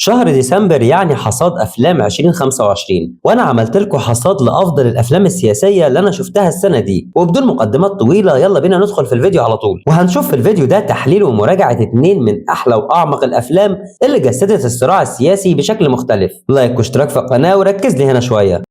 شهر ديسمبر يعني حصاد أفلام 2025، وأنا عملت لكم حصاد لأفضل الأفلام السياسية اللي أنا شفتها السنة دي. وبدون مقدمات طويلة يلا بينا ندخل في الفيديو على طول، وهنشوف في الفيديو ده تحليل ومراجعة اتنين من أحلى وأعمق الأفلام اللي جسدت الصراع السياسي بشكل مختلف. لايك واشتراك في القناة وركز لي هنا شوية.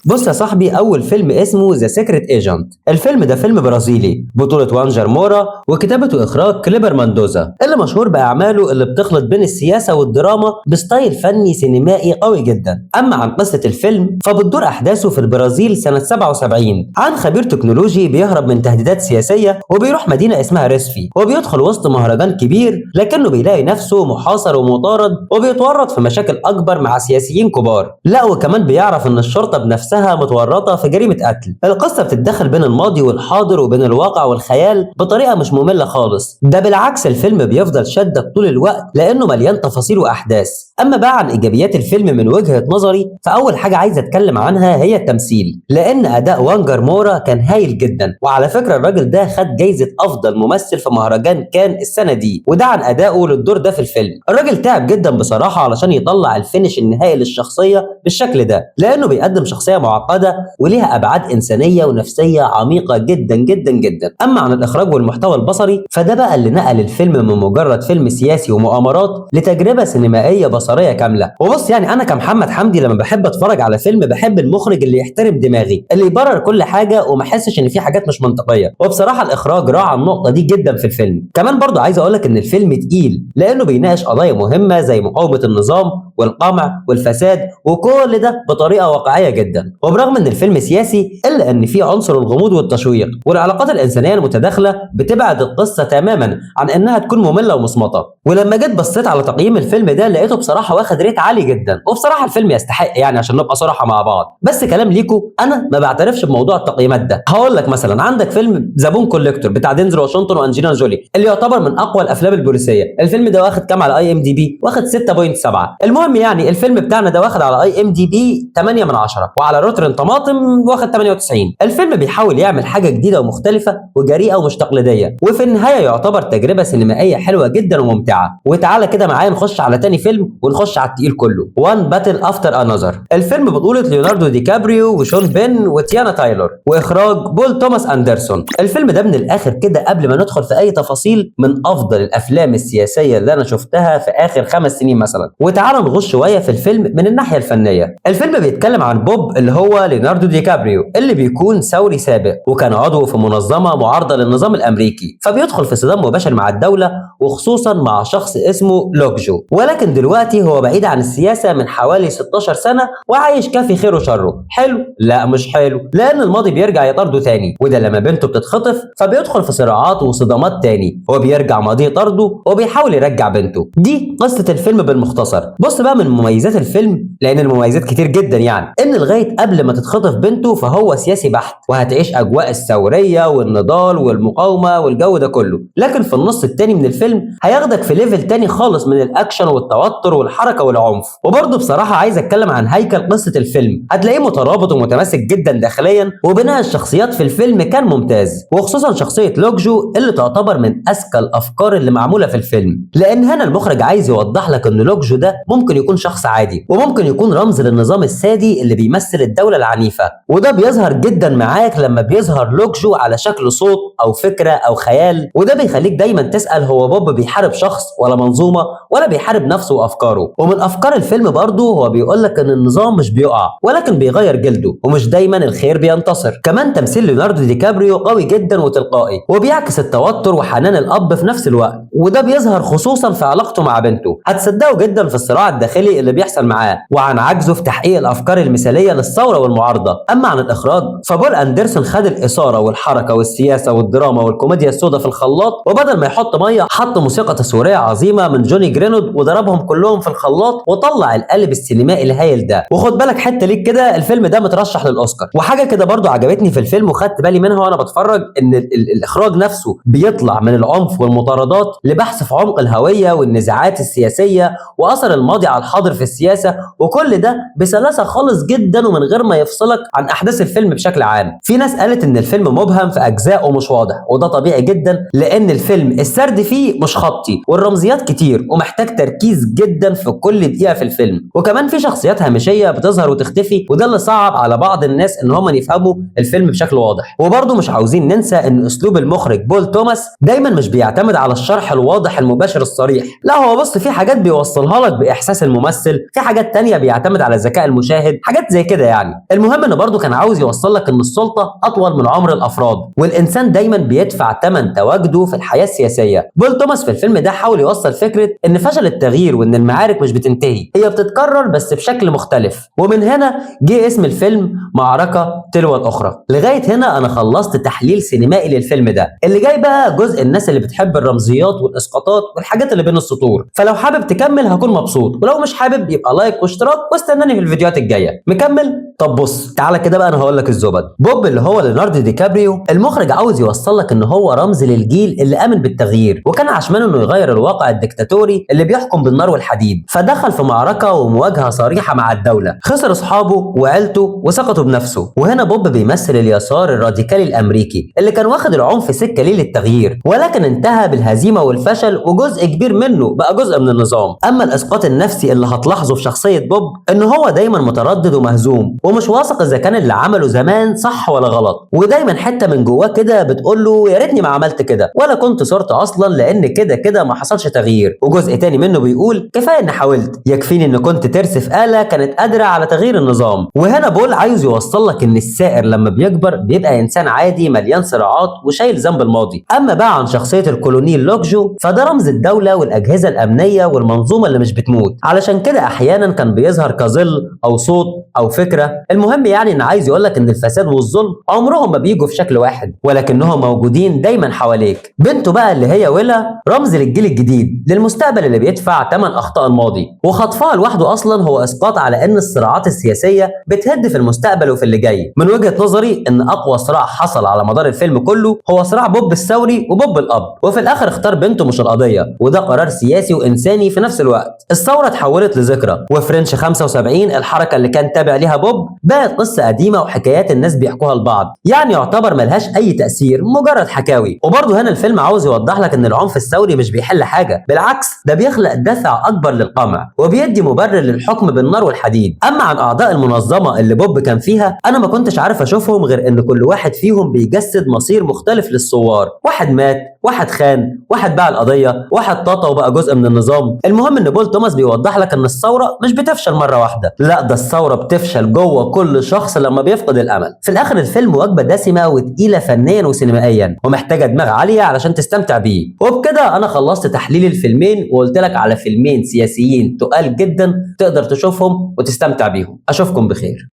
بص يا صاحبي، اول فيلم اسمه ذا سيكريت ايجنت. الفيلم ده فيلم برازيلي بطولة وانجر مورا، وكتابة واخراج كليبر ماندوزا اللي مشهور باعماله اللي بتخلط بين السياسة والدراما بستايل فني سينمائي قوي جدا. اما عن قصة الفيلم فبتدور احداثه في البرازيل سنة 77 عن خبير تكنولوجي بيهرب من تهديدات سياسية وبيروح مدينة اسمها ريسفي، وبيدخل وسط مهرجان كبير لكنه بيلاقي نفسه محاصر ومطارد وبيتورط في مشاكل اكبر مع سياسيين كبار. لا وكمان بيعرف ان الشرطة بنفسها متورطة في جريمة قتل. القصة بتتدخل بين الماضي والحاضر وبين الواقع والخيال بطريقة مش مملة خالص، ده بالعكس الفيلم بيفضل شدك طول الوقت لأنه مليان تفاصيل وأحداث. أما بقى عن إيجابيات الفيلم من وجهة نظري، فأول حاجة عايز أتكلم عنها هي التمثيل، لأن أداء وانجر مورا كان هايل جدا. وعلى فكرة الراجل ده خد جايزة أفضل ممثل في مهرجان كان السنة دي، وده عن أدائه للدور ده في الفيلم. الراجل تعب جدا بصراحة علشان يطلع الفينش النهائي للشخصية بالشكل ده، لأنه بيقدم شخصية معقدة وليها أبعاد إنسانية ونفسية عميقة جدا جدا جدا. أما عن الإخراج والمحتوى البصري فده بقى اللي نقل الفيلم من مجرد فيلم سياسي ومؤامرات لتجربة سينمائية بصرية كاملة. وبص يعني أنا كمحمد حمدي لما بحب أتفرج على فيلم بحب المخرج اللي يحترم دماغي، اللي يبرر كل حاجة وما احسش إن في حاجات مش منطقية. وبصراحة الإخراج راعى النقطة دي جدا في الفيلم. كمان برضو عايز أقولك إن الفيلم تقيل لأنه بيناقش قضايا مهمة زي مقاومة النظام والقمع والفساد، وكل ده بطريقة واقعية جدا. وبرغم ان الفيلم سياسي الا ان فيه عنصر الغموض والتشويق والعلاقات الانسانيه المتداخله بتبعد القصه تماما عن انها تكون ممله ومصمطه. ولما جيت بصيت على تقييم الفيلم ده لقيته بصراحه واخد ريت عالي جدا، وبصراحه الفيلم يستحق يعني عشان نبقى صراحه مع بعض. بس كلام ليكو، انا ما بعترفش بموضوع التقييمات ده. هقول لك مثلا عندك فيلم ذا بون كوليكتور بتاع دينزل واشنطن وانجينا جولي اللي يعتبر من اقوى الافلام البوليسيه. الفيلم ده واخد كام على اي ام دي بي؟ واخد 6.7. المهم يعني الفيلم بتاعنا ده واخد على اي ام دي بي 8 من 10، وعلى روترن طماطم واخد 98. الفيلم بيحاول يعمل حاجه جديده ومختلفه وجريئه ومش تقليديه، وفي النهايه يعتبر تجربه سينمائيه حلوه جدا وممتعه. وتعالى كده معايا نخش على تاني فيلم ونخش على التقيل كله، وان باتل افتر انذر. الفيلم بطوله ليوناردو دي كابريو وشون بين وتيانا تايلور، واخراج بول توماس اندرسون. الفيلم ده من الاخر كده قبل ما ندخل في اي تفاصيل من افضل الافلام السياسيه اللي انا شفتها في اخر 5 سنين مثلا. وتعالى نغش شويه في الفيلم من الناحيه الفنيه. الفيلم بيتكلم عن بوب اللي هو ليوناردو دي كابريو، اللي بيكون ثوري سابق وكان عضو في منظمه معارضه للنظام الامريكي، فبيدخل في صدام مباشر مع الدوله وخصوصا مع شخص اسمه لوكجو. ولكن دلوقتي هو بعيد عن السياسه من حوالي 16 سنه وعايش كافي خير وشره. حلو؟ لا مش حلو، لان الماضي بيرجع يطارده تاني، وده لما بنته بتتخطف فبيدخل في صراعات وصدامات تاني، وبيرجع ماضيه يطارده وبيحاول يرجع بنته. دي قصه الفيلم بالمختصر. بص بقى من مميزات الفيلم، لان المميزات كتير جدا يعني، ان لغايه قبل ما تتخطف بنته فهو سياسي بحت وهتعيش اجواء الثوريه والنضال والمقاومه والجو ده كله. لكن في النص التاني من الفيلم هياخدك في ليفل تاني خالص من الاكشن والتوتر والحركه والعنف. وبرضه بصراحه عايز اتكلم عن هيكل قصه الفيلم، هتلاقيه مترابط ومتماسك جدا داخليا، وبناء الشخصيات في الفيلم كان ممتاز، وخصوصا شخصيه لوكجو اللي تعتبر من اذكى الافكار اللي معموله في الفيلم. لان هنا المخرج عايز يوضح لك ان لوكجو ده ممكن يكون شخص عادي، وممكن يكون رمز للنظام السادي اللي بيمثل الدوله العنيفه. وده بيظهر جدا معاك لما بيظهر لوكجو على شكل صوت او فكره او خيال، وده بيخليك دايما تسال هو بوب بيحارب شخص ولا منظومه ولا بيحارب نفسه وافكاره. ومن افكار الفيلم برضه هو بيقول لك ان النظام مش بيقع ولكن بيغير جلده، ومش دايما الخير بينتصر. كمان تمثيل ليوناردو دي كابريو قوي جدا وتلقائي، وبيعكس التوتر وحنان الاب في نفس الوقت، وده بيظهر خصوصا في علاقته مع بنته. هتصدقوا جدا في الصراع الداخلي اللي بيحصل معاه وعن عجزه في تحقيق الافكار المثاليه للثوره والمعارضه. اما عن الاخراج فبول اندرسون خد الاثاره والحركه والسياسه والدراما والكوميديا السوداء في الخلاط، وبدل ما يحط ميه حط موسيقى تصويريه عظيمه من جوني جريت رينولد وضربهم كلهم في الخلاط وطلع القالب السينمائي الهايل ده. وخد بالك حته ليك كده، الفيلم ده مترشح للاوسكار. وحاجه كده برضو عجبتني في الفيلم وخدت بالي منها وانا بتفرج، ان الاخراج نفسه بيطلع من العنف والمطاردات لبحث في عمق الهويه والنزاعات السياسيه واثر الماضي على الحاضر في السياسه، وكل ده بسلاسه خالص جدا ومن غير ما يفصلك عن احداث الفيلم بشكل عام. في ناس قالت ان الفيلم مبهم في اجزاء ومش واضح، وده طبيعي جدا لان الفيلم السرد فيه مش خطي والرمزيات كتير ومحتاج تركيز جدا في كل دقيقه في الفيلم. وكمان في شخصيات هامشيه بتظهر وتختفي، وده اللي صعب على بعض الناس ان هم يفهموا الفيلم بشكل واضح. وبرضه مش عاوزين ننسى ان اسلوب المخرج بول توماس دايما مش بيعتمد على الشرح الواضح المباشر الصريح، لا هو بص في حاجات بيوصلها لك باحساس الممثل، في حاجات تانية بيعتمد على ذكاء المشاهد، حاجات زي كده يعني. المهم ان برضه كان عاوز يوصل لك ان السلطه اطول من عمر الافراد، والانسان دايما بيدفع ثمن تواجده في الحياه السياسيه. بول توماس في الفيلم ده حاول يوصل فكره ان فشل التغيير وان المعارك مش بتنتهي، هي بتتكرر بس بشكل مختلف. ومن هنا جه اسم الفيلم معركه تلو الاخرى. لغايه هنا انا خلصت تحليل سينمائي للفيلم ده. اللي جاي بقى جزء الناس اللي بتحب الرمزيات والاسقاطات والحاجات اللي بين السطور، فلو حابب تكمل هكون مبسوط، ولو مش حابب يبقى لايك واشتراك واستناني في الفيديوهات الجايه. مكمل؟ طب بص تعالى كده بقى انا هقول لك الزبد. بوب اللي هو ليوناردو دي كابريو، المخرج عاوز يوصل لك ان هو رمز للجيل اللي امن بالتغيير وكان عشمان انه يغير الواقع الدكتاتوري اللي بيحكم بالنار والحديد، فدخل في معركه ومواجهه صريحه مع الدوله، خسر اصحابه وعيلته وسقطوا بنفسه. وهنا بوب بيمثل اليسار الراديكالي الامريكي اللي كان واخد العنف سكه ليه للتغيير، ولكن انتهى بالهزيمه والفشل وجزء كبير منه بقى جزء من النظام. اما الاسقاط النفسي اللي هتلاحظه في شخصيه بوب ان هو دايما متردد ومهزوم ومش واثق اذا كان اللي عمله زمان صح ولا غلط، ودايما حته من جواه كده بتقول له يا ريتني ما عملت كده ولا كنت صرت اصلا لان كده كده ما حصلش تغيير. وجزء تاني منه بيقول كفايه اني حاولت، يكفيني ان كنت ترس في آلة كانت قادره على تغيير النظام. وهنا بول عايز يوصل لك ان السائر لما بيكبر بيبقى انسان عادي مليان صراعات وشايل ذنب الماضي. اما بقى عن شخصيه الكولونيل لوكجو فده رمز الدوله والاجهزه الامنيه والمنظومه اللي مش بتموت، علشان كده احيانا كان بيظهر كظل او صوت او فكره. المهم يعني ان عايز يقول لك ان الفساد والظلم عمرهم ما بيجوا في شكل واحد ولكنهم موجودين دايما حواليك. بنته بقى اللي هي ويلا رمز للجيل الجديد للمستقبل اللي بيدفع ثمن اخطاء الماضي، وخطفها لوحده اصلا هو اسقاط على ان الصراعات السياسيه بتهد في المستقبل وفي اللي جاي. من وجهه نظري ان اقوى صراع حصل على مدار الفيلم كله هو صراع بوب الثوري وبوب الاب، وفي الاخر اختار بنته مش القضيه، وده قرار سياسي وانساني في نفس الوقت. الثوره اتحولت لذكرى، وفرنش 75 الحركه اللي كان تابع ليها بوب بقت قصه قديمه وحكايات الناس بيحكوها لبعض، يعني يعتبر ملهاش اي تاثير، مجرد حكاوي. وبرضه هنا الفيلم عاوز يوضح لك ان العنف الثوري مش بيحل حاجه، بالعكس ده بيخلق دافع اكبر للقمع وبيدي مبرر للحكم بالنار والحديد. اما عن اعضاء المنظمه اللي بوب كان فيها انا ما كنتش عارف اشوفهم غير ان كل واحد فيهم بيجسد مصير مختلف للثوار، واحد مات، واحد خان، واحد باع القضيه، واحد طاطا وبقى جزء من النظام. المهم ان بول توماس بيوضح لك ان الثوره مش بتفشل مره واحده، لا ده الثوره بتفشل جوه كل شخص لما بيفقد الامل. في الاخر الفيلم وجبه دسمه وتقيله فنيا وسينمائيا ومحتاجه دماغ عاليه علشان تستمتع بيه. وبكده انا خلصت تحليل الفيلمين وقلت لك على فيلمين سياسيين تقال جدا تقدر تشوفهم وتستمتع بيهم. اشوفكم بخير.